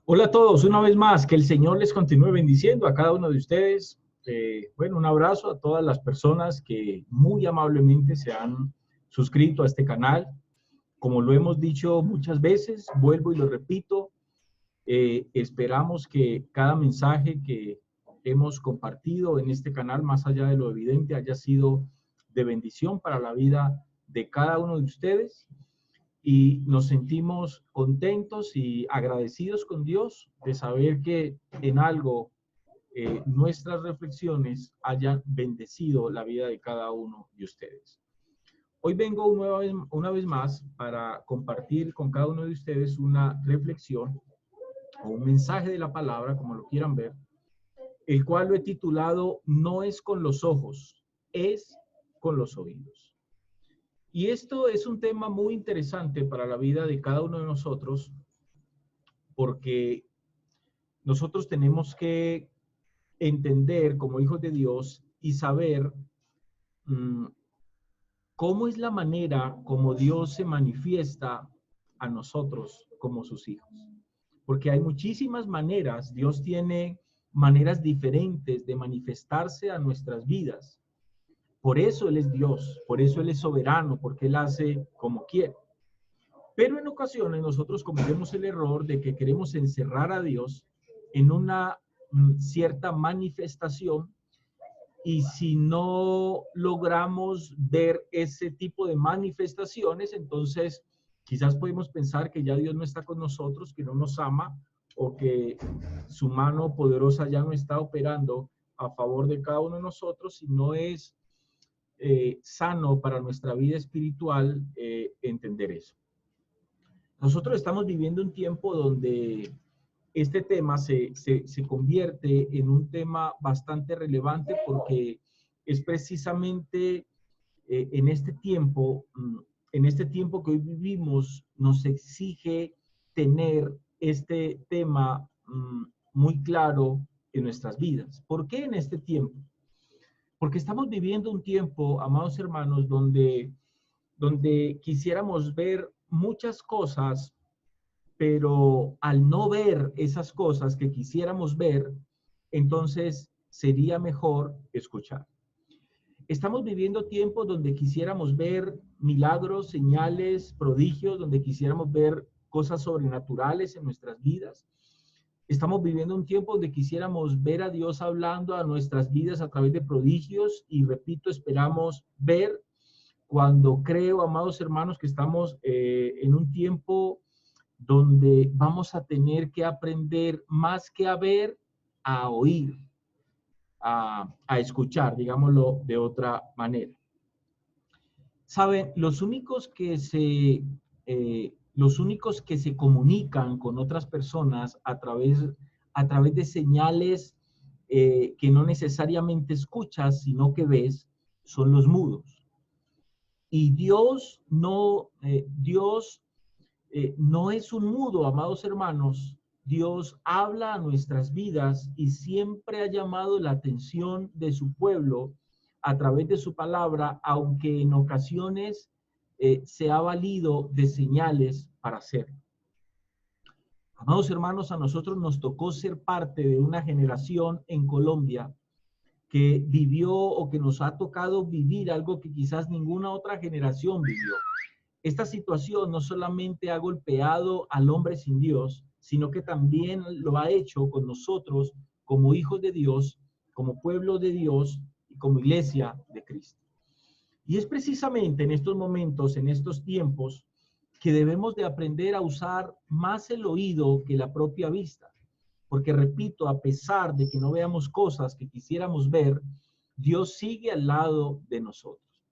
Hola a todos, una vez más, que el Señor les continúe bendiciendo a cada uno de ustedes. Bueno, un abrazo a todas las personas que muy amablemente se han suscrito a este canal. Como lo hemos dicho muchas veces, vuelvo y lo repito, esperamos que cada mensaje que hemos compartido en este canal, más allá de lo evidente, haya sido de bendición para la vida de cada uno de ustedes y nos sentimos contentos y agradecidos con Dios de saber que en algo nuestras reflexiones hayan bendecido la vida de cada uno de ustedes. Hoy vengo una vez más para compartir con cada uno de ustedes una reflexión o un mensaje de la palabra, como lo quieran ver, el cual lo he titulado No es con los ojos, es con los oídos. Y esto es un tema muy interesante para la vida de cada uno de nosotros, porque nosotros tenemos que entender como hijos de Dios y saber mmm, cómo es la manera como Dios se manifiesta a nosotros como sus hijos. Porque hay muchísimas maneras, Dios tiene maneras diferentes de manifestarse a nuestras vidas. Por eso Él es Dios, por eso Él es soberano, porque Él hace como quiere. Pero en ocasiones nosotros cometemos el error de que queremos encerrar a Dios en una cierta manifestación, y si no logramos ver ese tipo de manifestaciones, entonces quizás podemos pensar que ya Dios no está con nosotros, que no nos ama o que su mano poderosa ya no está operando a favor de cada uno de nosotros, y no es sano para nuestra vida espiritual entender eso. Nosotros estamos viviendo un tiempo donde este tema se convierte en un tema bastante relevante, porque es precisamente en este tiempo, que hoy vivimos, nos exige tener este tema muy claro en nuestras vidas. ¿Por qué en este tiempo? Porque estamos viviendo un tiempo, amados hermanos, donde quisiéramos ver muchas cosas, pero al no ver esas cosas que quisiéramos ver, entonces sería mejor escuchar. Estamos viviendo tiempos donde quisiéramos ver milagros, señales, prodigios, donde quisiéramos ver cosas sobrenaturales en nuestras vidas. Estamos viviendo un tiempo donde quisiéramos ver a Dios hablando a nuestras vidas a través de prodigios, y repito, esperamos ver. Cuando creo, amados hermanos, que estamos en un tiempo donde vamos a tener que aprender más que a ver, a oír, a escuchar, digámoslo de otra manera. Saben, los únicos que se comunican con otras personas a través de señales que no necesariamente escuchas, sino que ves, son los mudos. Y Dios no es un mudo, amados hermanos. Dios habla a nuestras vidas y siempre ha llamado la atención de su pueblo a través de su palabra, aunque en ocasiones se ha valido de señales para hacerlo. Amados hermanos, a nosotros nos tocó ser parte de una generación en Colombia que vivió, o que nos ha tocado vivir, algo que quizás ninguna otra generación vivió. Esta situación no solamente ha golpeado al hombre sin Dios, sino que también lo ha hecho con nosotros como hijos de Dios, como pueblo de Dios y como iglesia de Cristo. Y es precisamente en estos momentos, en estos tiempos, que debemos de aprender a usar más el oído que la propia vista. Porque repito, a pesar de que no veamos cosas que quisiéramos ver, Dios sigue al lado de nosotros.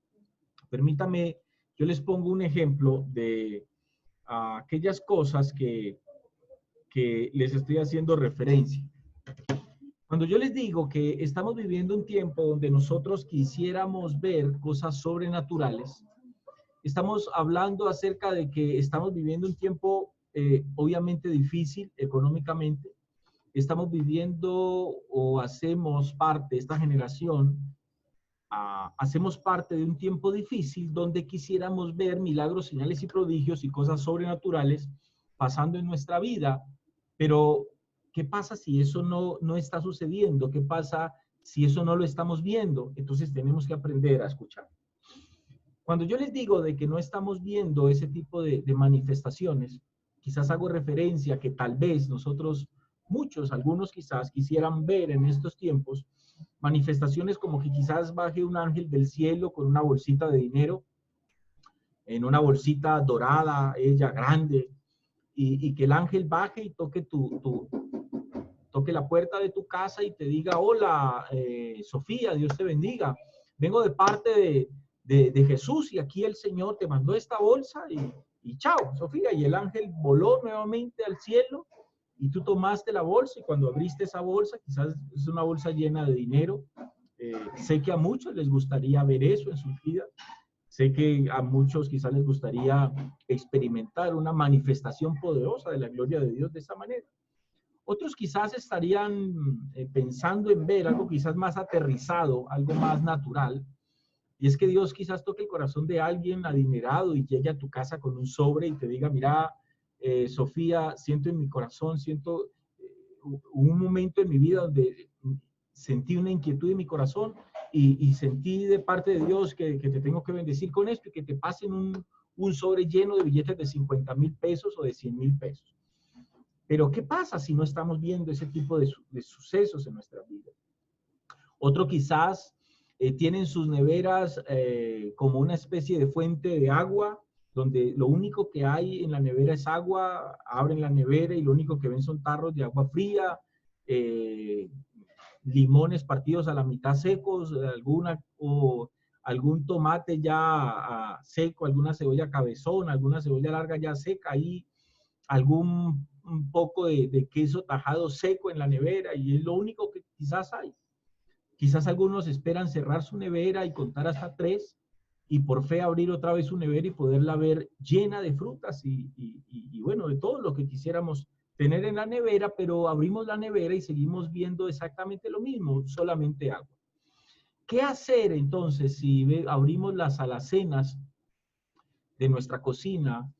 Permítame, yo les pongo un ejemplo de aquellas cosas que les estoy haciendo referencia. Cuando yo les digo que estamos viviendo un tiempo donde nosotros quisiéramos ver cosas sobrenaturales, estamos hablando acerca de que estamos viviendo un tiempo obviamente difícil económicamente. Estamos viviendo, o hacemos parte, esta generación, hacemos parte de un tiempo difícil donde quisiéramos ver milagros, señales y prodigios y cosas sobrenaturales pasando en nuestra vida, Pero, ¿qué pasa si eso no está sucediendo? ¿Qué pasa si eso no lo estamos viendo? Entonces tenemos que aprender a escuchar. Cuando yo les digo de que no estamos viendo ese tipo de manifestaciones, quizás hago referencia a que tal vez nosotros, muchos, algunos quizás quisieran ver en estos tiempos manifestaciones como que quizás baje un ángel del cielo con una bolsita de dinero, en una bolsita dorada, ella grande, y que el ángel baje y toque toque la puerta de tu casa y te diga: hola, Sofía, Dios te bendiga. Vengo de parte de Jesús y aquí el Señor te mandó esta bolsa y chao, Sofía. Y el ángel voló nuevamente al cielo y tú tomaste la bolsa y cuando abriste esa bolsa, quizás es una bolsa llena de dinero. Sé que a muchos les gustaría ver eso en sus vidas. Sé que a muchos quizás les gustaría experimentar una manifestación poderosa de la gloria de Dios de esa manera. Otros quizás estarían pensando en ver algo quizás más aterrizado, algo más natural. Y es que Dios quizás toque el corazón de alguien adinerado y llegue a tu casa con un sobre y te diga: mira, Sofía, siento en mi corazón, siento un momento en mi vida donde sentí una inquietud en mi corazón y sentí de parte de Dios que te tengo que bendecir con esto y que te pasen un sobre lleno de billetes de 50,000 pesos o de 100,000 pesos. Pero ¿qué pasa si no estamos viendo ese tipo de sucesos en nuestra vida? Otro quizás tienen sus neveras como una especie de fuente de agua, donde lo único que hay en la nevera es agua. Abren la nevera y lo único que ven son tarros de agua fría, limones partidos a la mitad secos, algún tomate ya seco, alguna cebolla cabezón, alguna cebolla larga ya seca ahí, un poco de queso tajado seco en la nevera, y es lo único que quizás hay. Quizás algunos esperan cerrar su nevera y contar hasta 3 y por fe abrir otra vez su nevera y poderla ver llena de frutas y bueno, de todo lo que quisiéramos tener en la nevera, pero abrimos la nevera y seguimos viendo exactamente lo mismo, solamente agua. ¿Qué hacer entonces si abrimos las alacenas de nuestra cocina,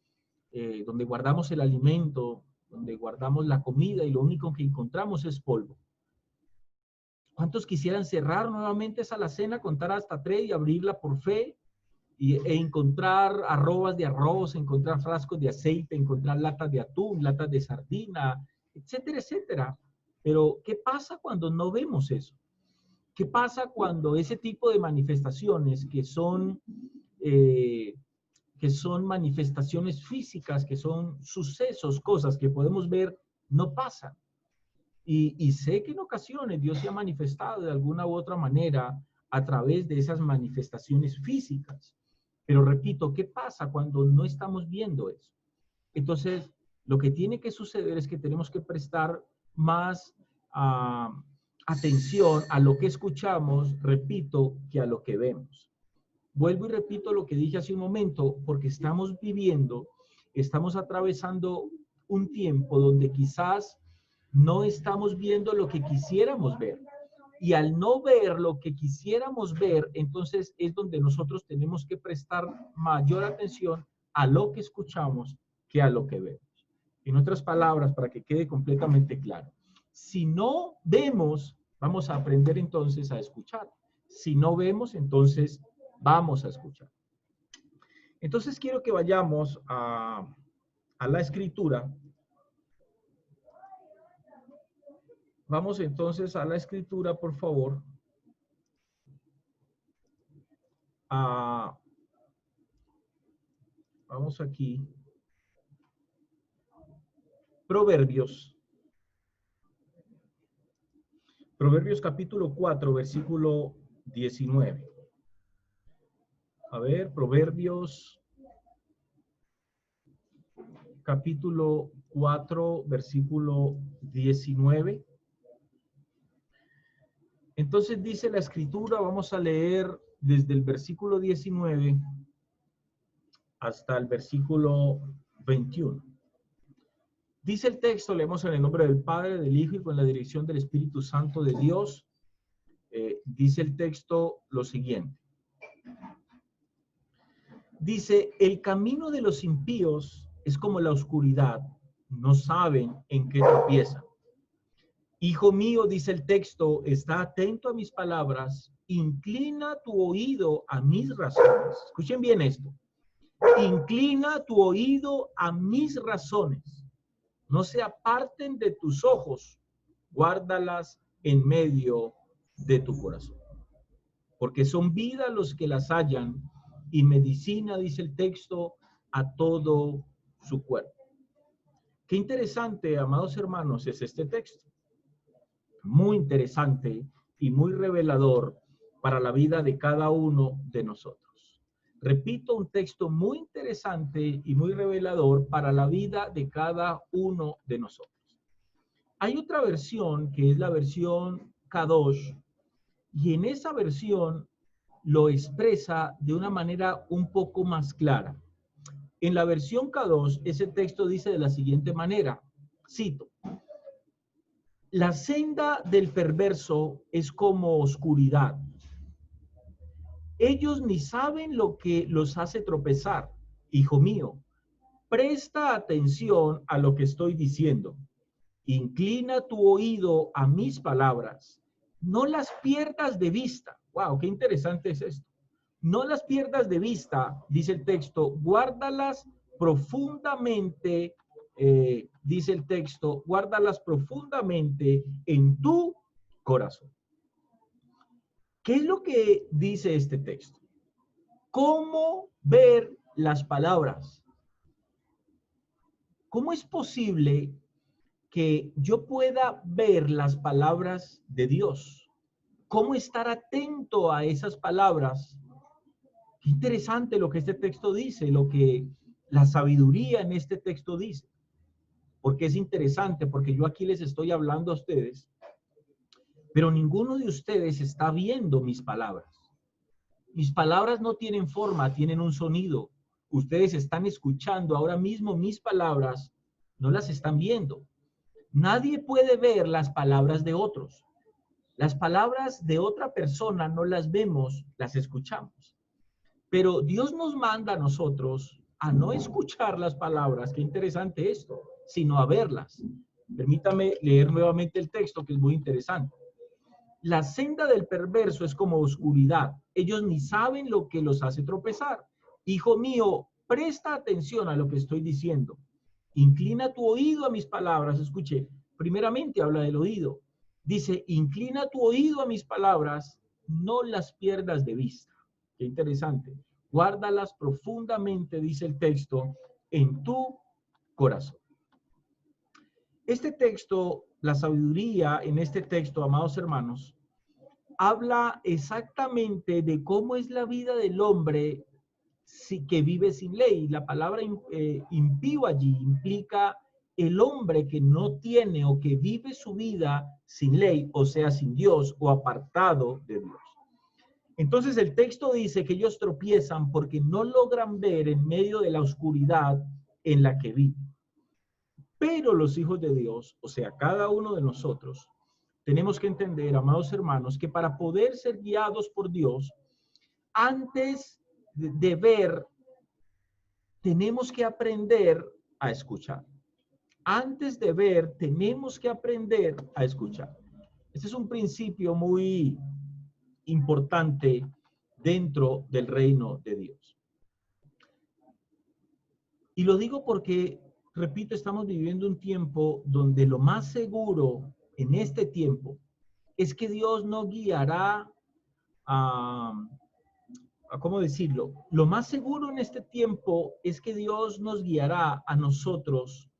donde guardamos el alimento, donde guardamos la comida y lo único que encontramos es polvo? ¿Cuántos quisieran cerrar nuevamente esa alacena, contar hasta 3 y abrirla por fe e encontrar arrobas de arroz, encontrar frascos de aceite, encontrar latas de atún, latas de sardina, etcétera, etcétera? Pero ¿qué pasa cuando no vemos eso? ¿Qué pasa cuando ese tipo de manifestaciones que son manifestaciones físicas, que son sucesos, cosas que podemos ver, no pasan? Y sé que en ocasiones Dios se ha manifestado de alguna u otra manera a través de esas manifestaciones físicas. Pero repito, ¿qué pasa cuando no estamos viendo eso? Entonces, lo que tiene que suceder es que tenemos que prestar más atención a lo que escuchamos, repito, que a lo que vemos. Vuelvo y repito lo que dije hace un momento, porque estamos atravesando un tiempo donde quizás no estamos viendo lo que quisiéramos ver. Y al no ver lo que quisiéramos ver, entonces es donde nosotros tenemos que prestar mayor atención a lo que escuchamos que a lo que vemos. En otras palabras, para que quede completamente claro, si no vemos, vamos a aprender entonces a escuchar. Si no vemos, entonces vamos a escuchar. Entonces quiero que vayamos a la escritura. Vamos entonces a la escritura, por favor. Vamos aquí. Proverbios. Proverbios capítulo 4, versículo 19. A ver, Proverbios capítulo 4, versículo 19. Entonces dice la escritura, vamos a leer desde el versículo 19 hasta el versículo 21. Dice el texto, leemos en el nombre del Padre, del Hijo y con la dirección del Espíritu Santo de Dios. Dice el texto lo siguiente. Dice: el camino de los impíos es como la oscuridad, no saben en qué tropiezan. Hijo mío, dice el texto, está atento a mis palabras, inclina tu oído a mis razones. Escuchen bien esto. Inclina tu oído a mis razones. No se aparten de tus ojos, guárdalas en medio de tu corazón. Porque son vida los que las hallan y medicina, dice el texto, a todo su cuerpo. Qué interesante, amados hermanos, es este texto. Muy interesante y muy revelador para la vida de cada uno de nosotros. Repito, un texto muy interesante y muy revelador para la vida de cada uno de nosotros. Hay otra versión que es la versión Kadosh, y en esa versión lo expresa de una manera un poco más clara. En la versión Kadosh, ese texto dice de la siguiente manera, cito: la senda del perverso es como oscuridad. Ellos ni saben lo que los hace tropezar. Hijo mío, presta atención a lo que estoy diciendo. Inclina tu oído a mis palabras. No las pierdas de vista. Wow, qué interesante es esto. No las pierdas de vista, dice el texto, guárdalas profundamente, dice el texto, guárdalas profundamente en tu corazón. ¿Qué es lo que dice este texto? ¿Cómo ver las palabras? ¿Cómo es posible que yo pueda ver las palabras de Dios? ¿Cómo estar atento a esas palabras? Qué interesante lo que este texto dice, lo que la sabiduría en este texto dice. Porque es interesante, porque yo aquí les estoy hablando a ustedes, pero ninguno de ustedes está viendo mis palabras. Mis palabras no tienen forma, tienen un sonido. Ustedes están escuchando ahora mismo mis palabras, no las están viendo. Nadie puede ver las palabras de otros. Las palabras de otra persona no las vemos, las escuchamos. Pero Dios nos manda a nosotros a no escuchar las palabras, qué interesante esto, sino a verlas. Permítame leer nuevamente el texto, que es muy interesante. La senda del perverso es como oscuridad. Ellos ni saben lo que los hace tropezar. Hijo mío, presta atención a lo que estoy diciendo. Inclina tu oído a mis palabras. Escuche, primeramente habla del oído. Dice, inclina tu oído a mis palabras, no las pierdas de vista. Qué interesante. Guárdalas profundamente, dice el texto, en tu corazón. Este texto, la sabiduría en este texto, amados hermanos, habla exactamente de cómo es la vida del hombre que vive sin ley. La palabra impío allí implica el hombre que no tiene o que vive su vida sin ley, o sea, sin Dios o apartado de Dios. Entonces el texto dice que ellos tropiezan porque no logran ver en medio de la oscuridad en la que viven. Pero los hijos de Dios, o sea, cada uno de nosotros, tenemos que entender, amados hermanos, que para poder ser guiados por Dios, antes de ver, tenemos que aprender a escuchar. Antes de ver, tenemos que aprender a escuchar. Este es un principio muy importante dentro del reino de Dios. Y lo digo porque, repito, estamos viviendo un tiempo donde lo más seguro en este tiempo es que Dios no guiará ¿cómo decirlo? Lo más seguro en este tiempo es que Dios nos guiará a nosotros,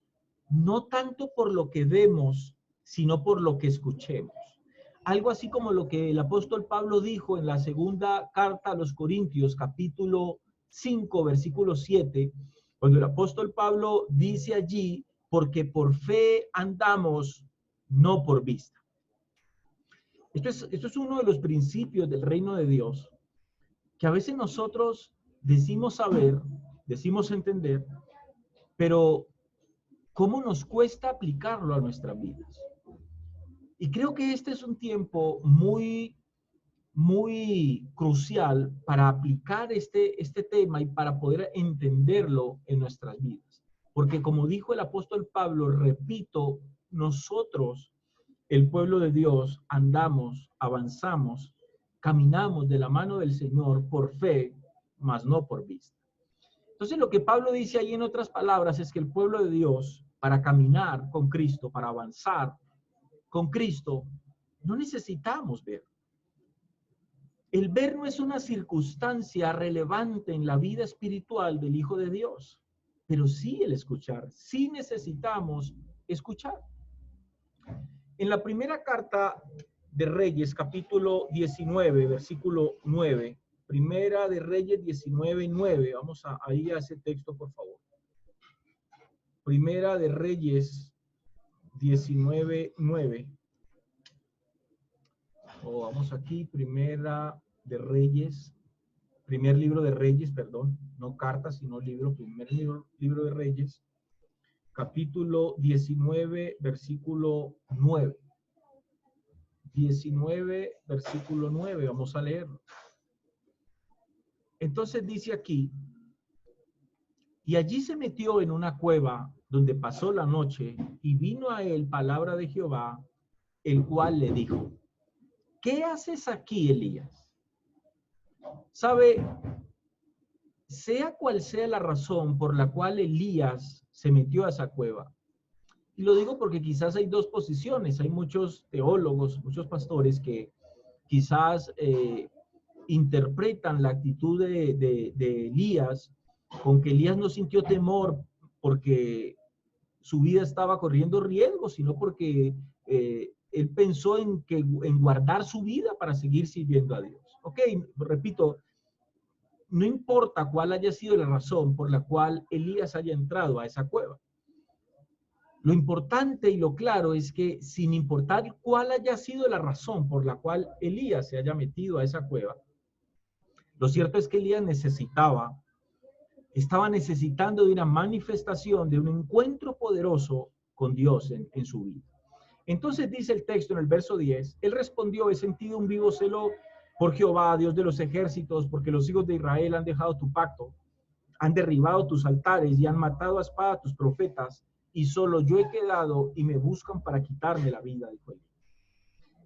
no tanto por lo que vemos, sino por lo que escuchemos. Algo así como lo que el apóstol Pablo dijo en la segunda carta a los Corintios, capítulo 5, versículo 7, cuando el apóstol Pablo dice allí, porque por fe andamos, no por vista. Esto es uno de los principios del reino de Dios, que a veces nosotros decimos saber, decimos entender, pero ¿cómo nos cuesta aplicarlo a nuestras vidas? Y creo que este es un tiempo muy crucial para aplicar este tema y para poder entenderlo en nuestras vidas. Porque como dijo el apóstol Pablo, repito, nosotros, el pueblo de Dios, andamos, avanzamos, caminamos de la mano del Señor por fe, mas no por vista. Entonces lo que Pablo dice ahí en otras palabras es que el pueblo de Dios, para caminar con Cristo, para avanzar con Cristo, no necesitamos ver. El ver no es una circunstancia relevante en la vida espiritual del Hijo de Dios, pero sí el escuchar. Sí necesitamos escuchar. En la primera carta de Reyes, capítulo 19, versículo 9, Primera de Reyes 19, 9, vamos ahí a ese texto, por favor. Primera de Reyes 19, 9. Vamos aquí, Primera de Reyes, primer libro de Reyes, perdón, no carta, sino libro, primer libro de Reyes, capítulo 19, versículo 9. 19, versículo 9, vamos a leerlo. Entonces dice aquí, y allí se metió en una cueva donde pasó la noche, y vino a él palabra de Jehová, el cual le dijo, ¿qué haces aquí, Elías? Sabe, sea cual sea la razón por la cual Elías se metió a esa cueva, y lo digo porque quizás hay dos posiciones, hay muchos teólogos, muchos pastores que quizás interpretan la actitud de Elías con que Elías no sintió temor porque su vida estaba corriendo riesgo, sino porque él pensó en guardar su vida para seguir sirviendo a Dios. Ok, repito, no importa cuál haya sido la razón por la cual Elías haya entrado a esa cueva. Lo importante y lo claro es que sin importar cuál haya sido la razón por la cual Elías se haya metido a esa cueva, lo cierto es que Elías estaba necesitando de una manifestación, de un encuentro poderoso con Dios en su vida. Entonces dice el texto en el verso 10, él respondió, he sentido un vivo celo por Jehová, Dios de los ejércitos, porque los hijos de Israel han dejado tu pacto, han derribado tus altares y han matado a espada a tus profetas, y solo yo he quedado y me buscan para quitarme la vida, dijo él.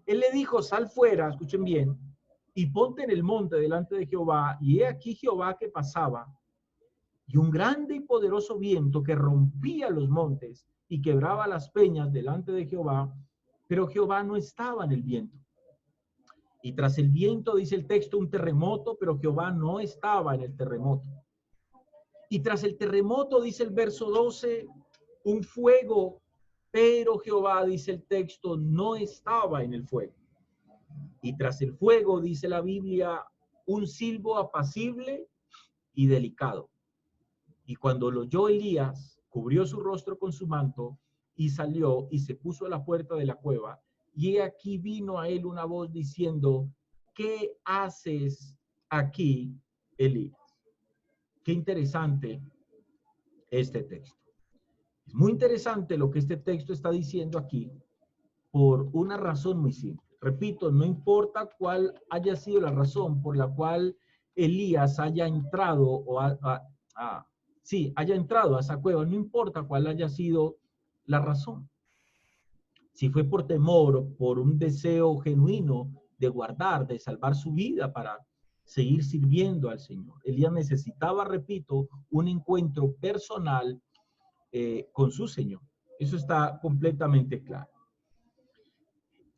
Él le dijo, sal fuera, escuchen bien, y ponte en el monte delante de Jehová, y he aquí Jehová que pasaba, y un grande y poderoso viento que rompía los montes y quebraba las peñas delante de Jehová, pero Jehová no estaba en el viento. Y tras el viento, dice el texto, un terremoto, pero Jehová no estaba en el terremoto. Y tras el terremoto, dice el verso 12, un fuego, pero Jehová, dice el texto, no estaba en el fuego. Y tras el fuego, dice la Biblia, un silbo apacible y delicado. Y cuando lo oyó Elías, cubrió su rostro con su manto y salió y se puso a la puerta de la cueva. Y aquí vino a él una voz diciendo, ¿qué haces aquí, Elías? Qué interesante este texto. Es muy interesante lo que este texto está diciendo aquí por una razón muy simple. Repito, no importa cuál haya sido la razón por la cual Elías haya entrado haya entrado a esa cueva, no importa cuál haya sido la razón. Si fue por temor o por un deseo genuino de guardar, de salvar su vida para seguir sirviendo al Señor. Elías necesitaba, repito, un encuentro personal con su Señor. Eso está completamente claro.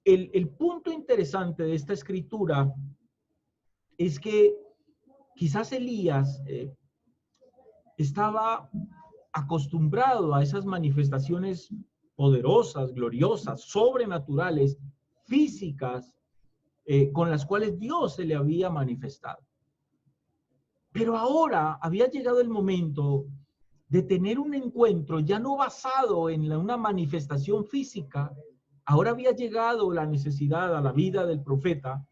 El punto interesante de esta escritura es que quizás Elías estaba acostumbrado a esas manifestaciones poderosas, gloriosas, sobrenaturales, físicas, con las cuales Dios se le había manifestado. Pero ahora había llegado el momento de tener un encuentro ya no basado en una manifestación física. Ahora había llegado la necesidad a la vida del profeta.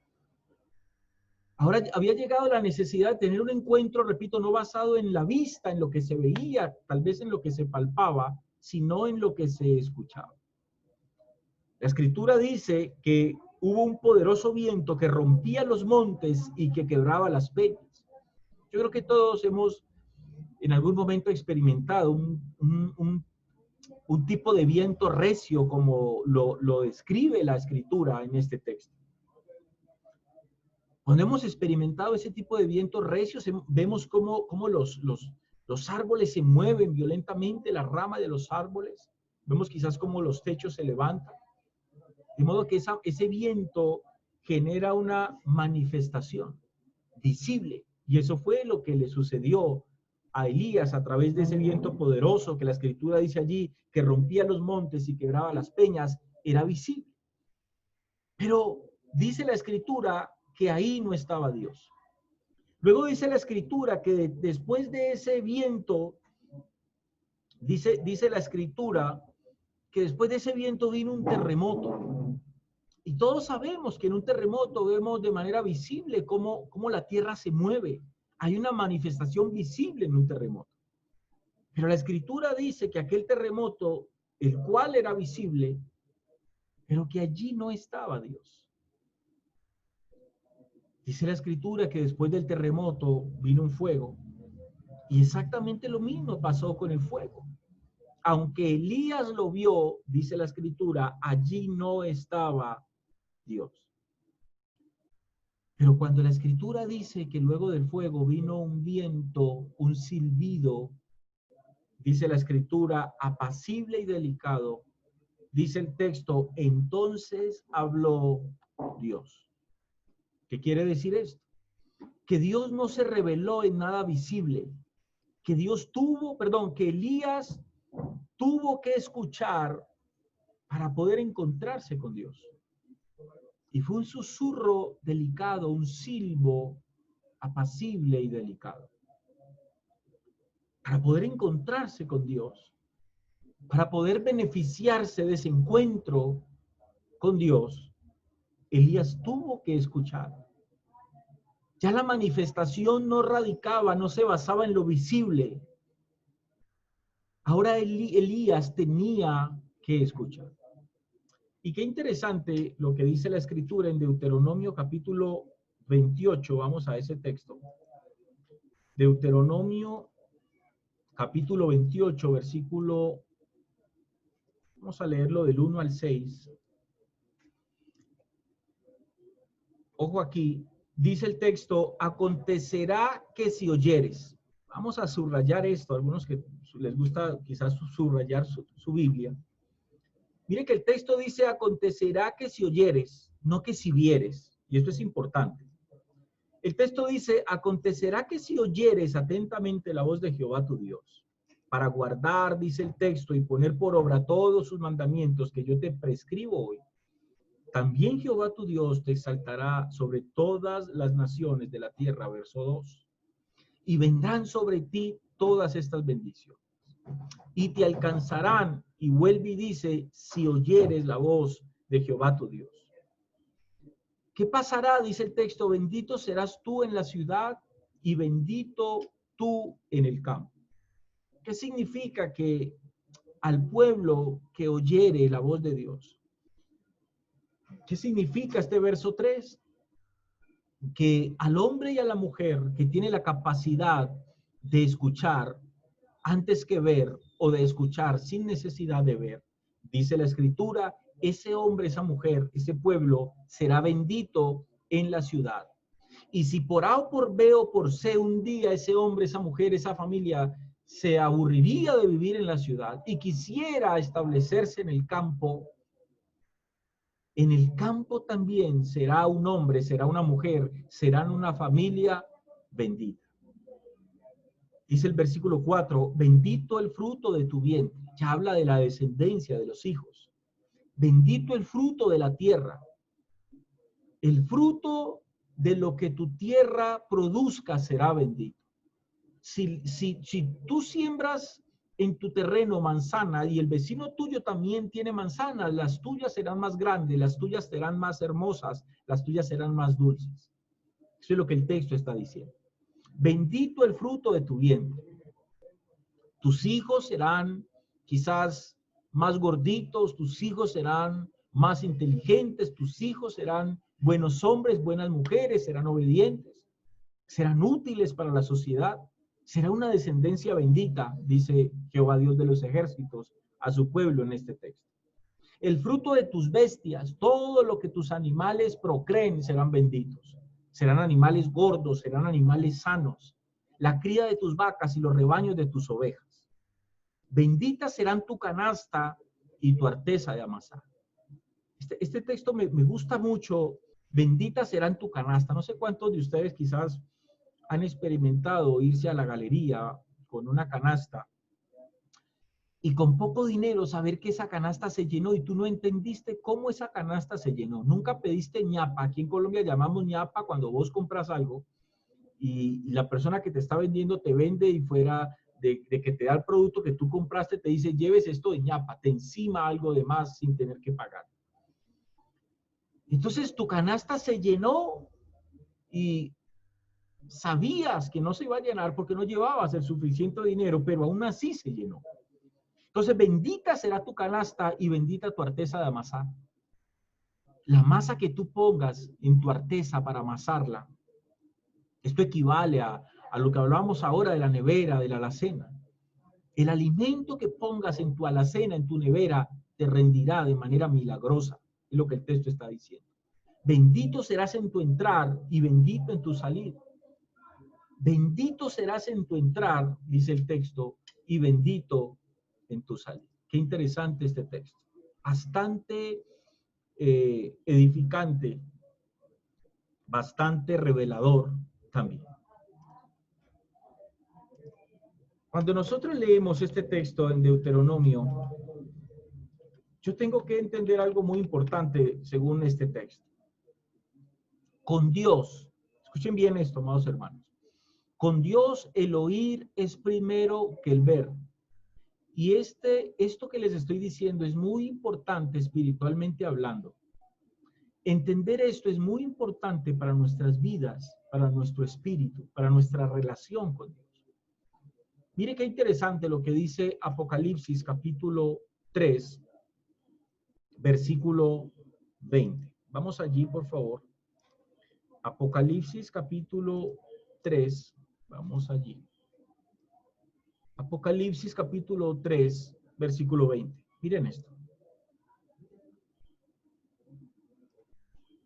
Ahora había llegado la necesidad de tener un encuentro, repito, no basado en la vista, en lo que se veía, tal vez en lo que se palpaba, sino en lo que se escuchaba. La escritura dice que hubo un poderoso viento que rompía los montes y que quebraba las peñas. Yo creo que todos hemos en algún momento experimentado un tipo de viento recio como lo describe la escritura en este texto? Cuando hemos experimentado ese tipo de vientos recios, vemos cómo los árboles se mueven violentamente, la rama de los árboles. Vemos quizás cómo los techos se levantan. De modo que ese viento genera una manifestación visible. Y eso fue lo que le sucedió a Elías a través de ese viento poderoso que la escritura dice allí, que rompía los montes y quebraba las peñas, era visible. Pero dice la escritura que ahí no estaba Dios. Luego dice la escritura que después de ese viento, dice la escritura que después de ese viento vino un terremoto. Y todos sabemos que en un terremoto vemos de manera visible cómo la tierra se mueve. Hay una manifestación visible en un terremoto. Pero la escritura dice que aquel terremoto, el cual era visible, pero que allí no estaba Dios. Dice la escritura que después del terremoto vino un fuego. Y exactamente lo mismo pasó con el fuego. Aunque Elías lo vio, dice la escritura, allí no estaba Dios. Pero cuando la escritura dice que luego del fuego vino un viento, un silbido, dice la escritura, apacible y delicado, dice el texto, entonces habló Dios. ¿Qué quiere decir esto? Que Dios no se reveló en nada visible, que Elías tuvo que escuchar para poder encontrarse con Dios. Y fue un susurro delicado, un silbo apacible y delicado. Para poder encontrarse con Dios, para poder beneficiarse de ese encuentro con Dios, Elías tuvo que escuchar. Ya la manifestación no radicaba, no se basaba en lo visible. Ahora Elías tenía que escuchar. Y qué interesante lo que dice la escritura en Deuteronomio capítulo 28. Vamos a ese texto. Deuteronomio capítulo 28, versículo, vamos a leerlo del 1 al 6. Ojo aquí, dice el texto, acontecerá que si oyeres. Vamos a subrayar esto, a algunos que les gusta quizás subrayar su Biblia. Mire que el texto dice, acontecerá que si oyeres, no que si vieres. Y esto es importante. El texto dice, acontecerá que si oyeres atentamente la voz de Jehová tu Dios, para guardar, dice el texto, y poner por obra todos sus mandamientos que yo te prescribo hoy. También Jehová tu Dios te exaltará sobre todas las naciones de la tierra, verso 2. Y vendrán sobre ti todas estas bendiciones. Y te alcanzarán, y vuelve y dice, si oyeres la voz de Jehová tu Dios. ¿Qué pasará? Dice el texto, bendito serás tú en la ciudad y bendito tú en el campo. ¿Qué significa? Que al pueblo que oyere la voz de Dios. ¿Qué significa este verso 3? Que al hombre y a la mujer que tiene la capacidad de escuchar antes que ver, o de escuchar sin necesidad de ver, dice la escritura, ese hombre, esa mujer, ese pueblo será bendito en la ciudad. Y si por A o por B o por C un día ese hombre, esa mujer, esa familia se aburriría de vivir en la ciudad y quisiera establecerse en el campo también será un hombre, será una mujer, serán una familia bendita. Dice el versículo 4, bendito el fruto de tu vientre. Ya habla de la descendencia de los hijos. Bendito el fruto de la tierra. El fruto de lo que tu tierra produzca será bendito. Si tú siembras en tu terreno manzana y el vecino tuyo también tiene manzanas, las tuyas serán más grandes, las tuyas serán más hermosas, las tuyas serán más dulces. Eso es lo que el texto está diciendo. Bendito el fruto de tu vientre. Tus hijos serán quizás más gorditos, tus hijos serán más inteligentes, tus hijos serán buenos hombres, buenas mujeres, serán obedientes, serán útiles para la sociedad. Será una descendencia bendita, dice Jehová Dios de los ejércitos a su pueblo en este texto. El fruto de tus bestias, todo lo que tus animales procreen serán benditos. Serán animales gordos, serán animales sanos. La cría de tus vacas y los rebaños de tus ovejas. Benditas serán tu canasta y tu arteza de amasar. Este texto me gusta mucho. Bendita serán tu canasta. No sé cuántos de ustedes quizás han experimentado irse a la galería con una canasta y con poco dinero saber que esa canasta se llenó y tú no entendiste cómo esa canasta se llenó. Nunca pediste ñapa. Aquí en Colombia llamamos ñapa cuando vos compras algo y la persona que te está vendiendo te vende y fuera de que te da el producto que tú compraste, te dice, lleves esto de ñapa, te encima algo de más sin tener que pagar. Entonces tu canasta se llenó y sabías que no se iba a llenar porque no llevabas el suficiente dinero, pero aún así se llenó. Entonces, bendita será tu canasta y bendita tu arteza de amasar. La masa que tú pongas en tu arteza para amasarla, esto equivale a lo que hablábamos ahora de la nevera, de la alacena. El alimento que pongas en tu alacena, en tu nevera, te rendirá de manera milagrosa. Es lo que el texto está diciendo. Bendito serás en tu entrar y bendito en tu salir. Bendito serás en tu entrar, dice el texto, y bendito en tu salir. Qué interesante este texto. Bastante edificante, bastante revelador también. Cuando nosotros leemos este texto en Deuteronomio, yo tengo que entender algo muy importante según este texto. Con Dios, escuchen bien esto, amados hermanos, con Dios el oír es primero que el ver. Y esto que les estoy diciendo es muy importante espiritualmente hablando. Entender esto es muy importante para nuestras vidas, para nuestro espíritu, para nuestra relación con Dios. Mire qué interesante lo que dice Apocalipsis capítulo 3, versículo 20. Vamos allí, por favor. Apocalipsis capítulo 3, vamos allí. Apocalipsis capítulo 3, versículo 20. Miren esto.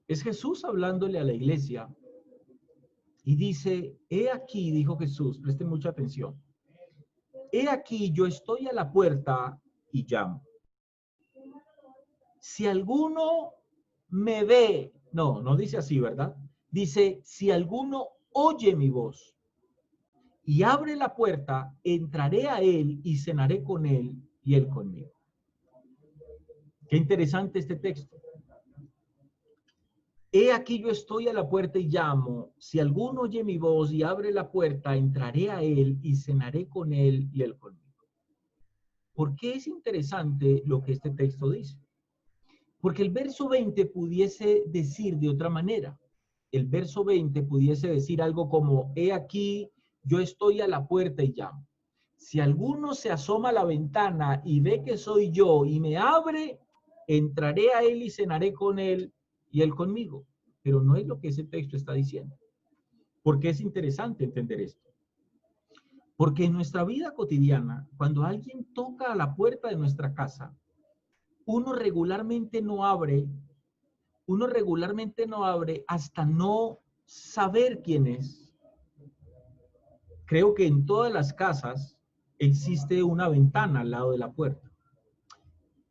Es Jesús hablándole a la iglesia y dice, he aquí, dijo Jesús, presten mucha atención, he aquí yo estoy a la puerta y llamo. Si alguno me ve, no dice así, ¿verdad? Dice, si alguno oye mi voz y abre la puerta, entraré a él y cenaré con él y él conmigo. Qué interesante este texto. He aquí yo estoy a la puerta y llamo. Si alguno oye mi voz y abre la puerta, entraré a él y cenaré con él y él conmigo. ¿Por qué es interesante lo que este texto dice? Porque el verso 20 pudiese decir de otra manera. El verso 20 pudiese decir algo como, he aquí yo estoy a la puerta y llamo. Si alguno se asoma a la ventana y ve que soy yo y me abre, entraré a él y cenaré con él y él conmigo. Pero no es lo que ese texto está diciendo. Porque es interesante entender esto. Porque en nuestra vida cotidiana, cuando alguien toca a la puerta de nuestra casa, uno regularmente no abre hasta no saber quién es. Creo que en todas las casas existe una ventana al lado de la puerta.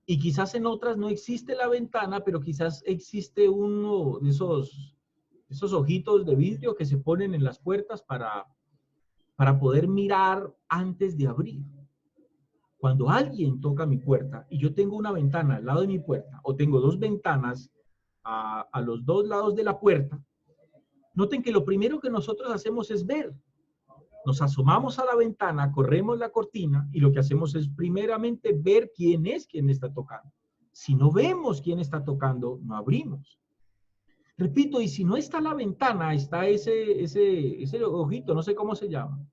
Y quizás en otras no existe la ventana, pero quizás existe uno de esos ojitos de vidrio que se ponen en las puertas para poder mirar antes de abrir. Cuando alguien toca mi puerta y yo tengo una ventana al lado de mi puerta, o tengo dos ventanas a los dos lados de la puerta, noten que lo primero que nosotros hacemos es ver. Nos asomamos a la ventana, corremos la cortina y lo que hacemos es primeramente ver quién es quien está tocando. Si no vemos quién está tocando, no abrimos. Repito, y si no está la ventana, está ese ojito, no sé cómo se llama.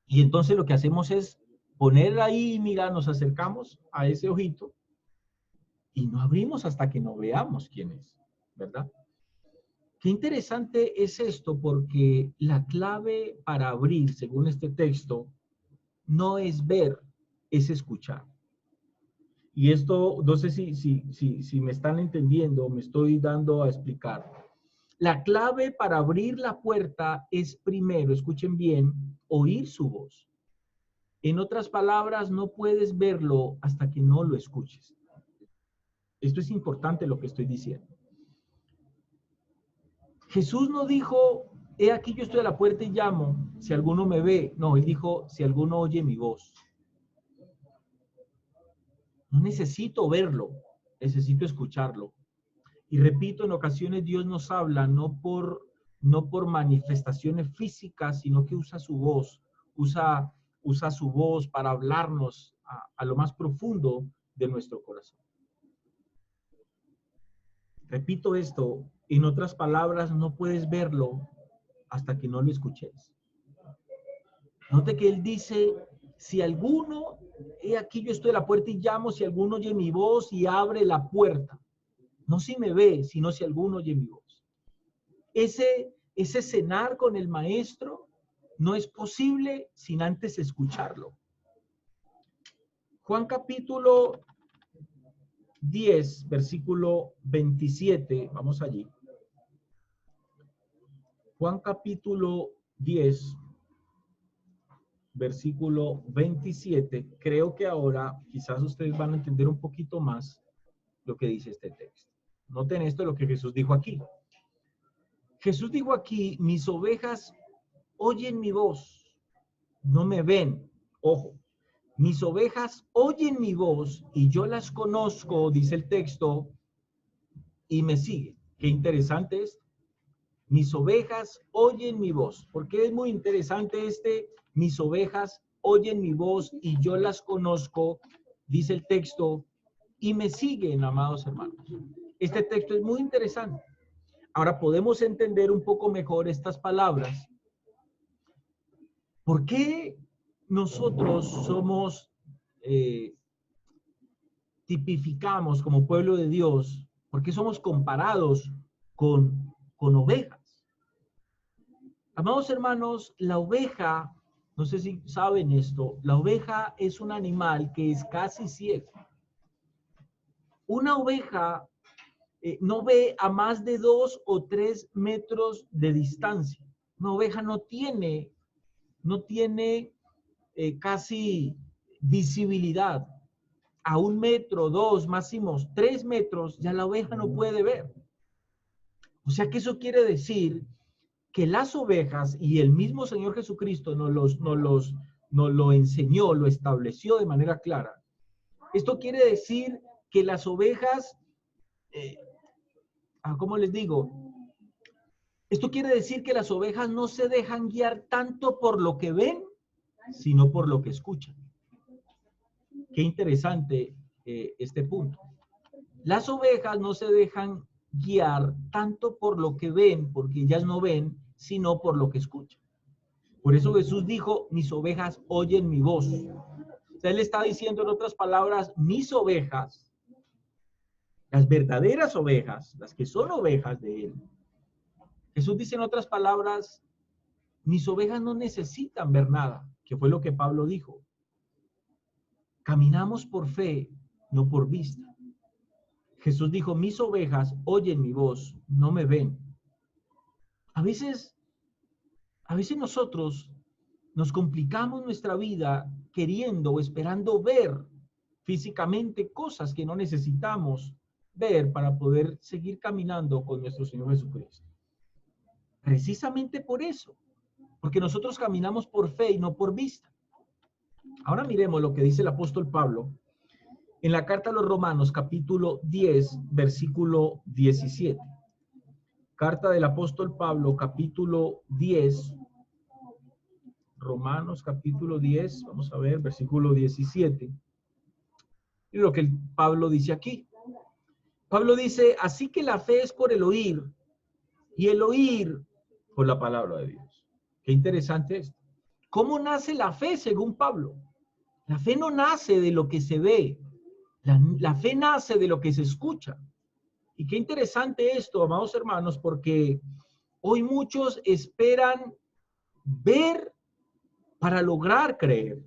Y entonces lo que hacemos es poner ahí, mira, nos acercamos a ese ojito y no abrimos hasta que no veamos quién es, ¿verdad? Qué interesante es esto, porque la clave para abrir, según este texto, no es ver, es escuchar. Y esto, no sé si me están entendiendo, me estoy dando a explicar. La clave para abrir la puerta es primero, escuchen bien, oír su voz. En otras palabras, no puedes verlo hasta que no lo escuches. Esto es importante lo que estoy diciendo. Jesús no dijo, he aquí yo estoy a la puerta y llamo, si alguno me ve. No, él dijo, si alguno oye mi voz. No necesito verlo, necesito escucharlo. Y repito, en ocasiones Dios nos habla no por manifestaciones físicas, sino que usa su voz, usa su voz para hablarnos a lo más profundo de nuestro corazón. Repito esto, en otras palabras, no puedes verlo hasta que no lo escuches. Note que él dice, si alguno, he aquí yo estoy a la puerta y llamo, si alguno oye mi voz y abre la puerta. No si me ve, sino si alguno oye mi voz. Ese cenar con el maestro no es posible sin antes escucharlo. Juan capítulo 10, versículo 27, vamos allí. Juan capítulo 10, versículo 27. Creo que ahora quizás ustedes van a entender un poquito más lo que dice este texto. Noten esto, lo que Jesús dijo aquí. Jesús dijo aquí, mis ovejas oyen mi voz, no me ven. Ojo, mis ovejas oyen mi voz y yo las conozco, dice el texto, y me siguen. Qué interesante es. Mis ovejas oyen mi voz. Porque es muy interesante mis ovejas oyen mi voz y yo las conozco, dice el texto, y me siguen, amados hermanos. Este texto es muy interesante. Ahora podemos entender un poco mejor estas palabras. ¿Por qué nosotros tipificamos como pueblo de Dios? ¿Por qué somos comparados con ovejas? Amados hermanos, la oveja, no sé si saben esto, la oveja es un animal que es casi ciego. Una oveja no ve a más de 2 o 3 metros de distancia. Una oveja no tiene casi visibilidad. A 1 metro, 2, máximo 3 metros, ya la oveja no puede ver. O sea que eso quiere decir que las ovejas, y el mismo Señor Jesucristo nos lo enseñó, lo estableció de manera clara. Esto quiere decir que las ovejas, ¿cómo les digo? Esto quiere decir que las ovejas no se dejan guiar tanto por lo que ven, sino por lo que escuchan. Qué interesante este punto. Las ovejas no se dejan guiar tanto por lo que ven, porque ellas no ven, sino por lo que escuchan. Por eso Jesús dijo, mis ovejas oyen mi voz. O sea, él está diciendo en otras palabras, mis ovejas, las verdaderas ovejas, las que son ovejas de él. Jesús dice en otras palabras, mis ovejas no necesitan ver nada, que fue lo que Pablo dijo. Caminamos por fe, no por vista. Jesús dijo, mis ovejas oyen mi voz, no me ven. A veces nosotros nos complicamos nuestra vida queriendo o esperando ver físicamente cosas que no necesitamos ver para poder seguir caminando con nuestro Señor Jesucristo. Precisamente por eso, porque nosotros caminamos por fe y no por vista. Ahora miremos lo que dice el apóstol Pablo en la carta a los Romanos, capítulo 10, versículo 17. Carta del apóstol Pablo, capítulo 10, Romanos, capítulo 10, vamos a ver, versículo 17. Y lo que Pablo dice aquí. Pablo dice, así que la fe es por el oír, y el oír por la palabra de Dios. Qué interesante esto. ¿Cómo nace la fe según Pablo? La fe no nace de lo que se ve, la fe nace de lo que se escucha. Y qué interesante esto, amados hermanos, porque hoy muchos esperan ver para lograr creer.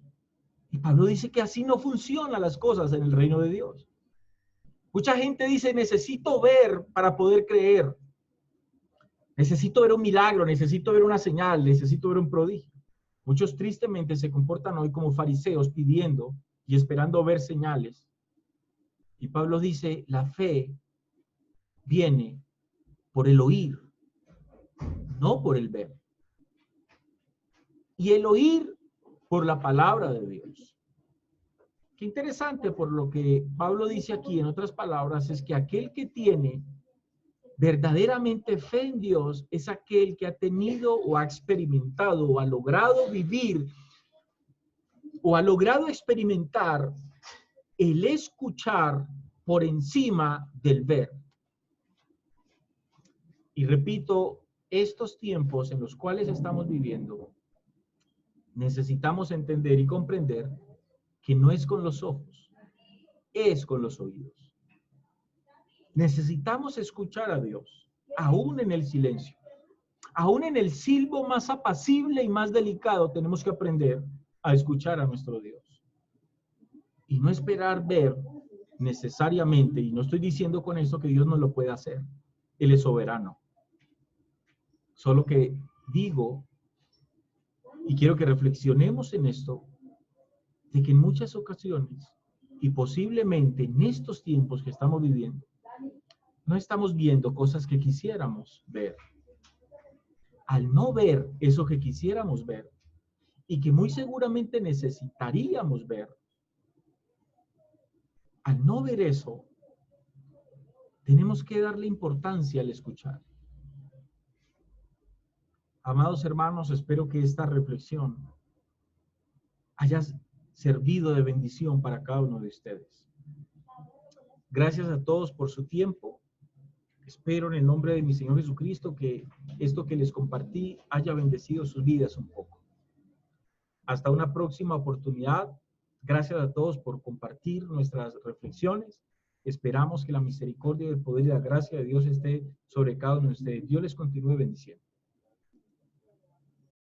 Y Pablo dice que así no funcionan las cosas en el reino de Dios. Mucha gente dice, necesito ver para poder creer. Necesito ver un milagro, necesito ver una señal, necesito ver un prodigio. Muchos tristemente se comportan hoy como fariseos pidiendo y esperando ver señales. Y Pablo dice, la fe viene por el oír, no por el ver. Y el oír por la palabra de Dios. Qué interesante, por lo que Pablo dice aquí, en otras palabras, es que aquel que tiene verdaderamente fe en Dios es aquel que ha tenido o ha experimentado o ha logrado vivir o ha logrado experimentar el escuchar por encima del ver. Y repito, estos tiempos en los cuales estamos viviendo, necesitamos entender y comprender que no es con los ojos, es con los oídos. Necesitamos escuchar a Dios, aún en el silencio. Aún en el silbo más apacible y más delicado, tenemos que aprender a escuchar a nuestro Dios. Y no esperar ver necesariamente, y no estoy diciendo con esto que Dios no lo pueda hacer. Él es soberano. Solo que digo, y quiero que reflexionemos en esto, de que en muchas ocasiones, y posiblemente en estos tiempos que estamos viviendo, no estamos viendo cosas que quisiéramos ver. Al no ver eso que quisiéramos ver y que muy seguramente necesitaríamos ver, al no ver eso, tenemos que darle importancia al escuchar. Amados hermanos, espero que esta reflexión haya servido de bendición para cada uno de ustedes. Gracias a todos por su tiempo. Espero en el nombre de mi Señor Jesucristo que esto que les compartí haya bendecido sus vidas un poco. Hasta una próxima oportunidad. Gracias a todos por compartir nuestras reflexiones. Esperamos que la misericordia, el poder y la gracia de Dios esté sobre cada uno de ustedes. Dios les continúe bendiciendo.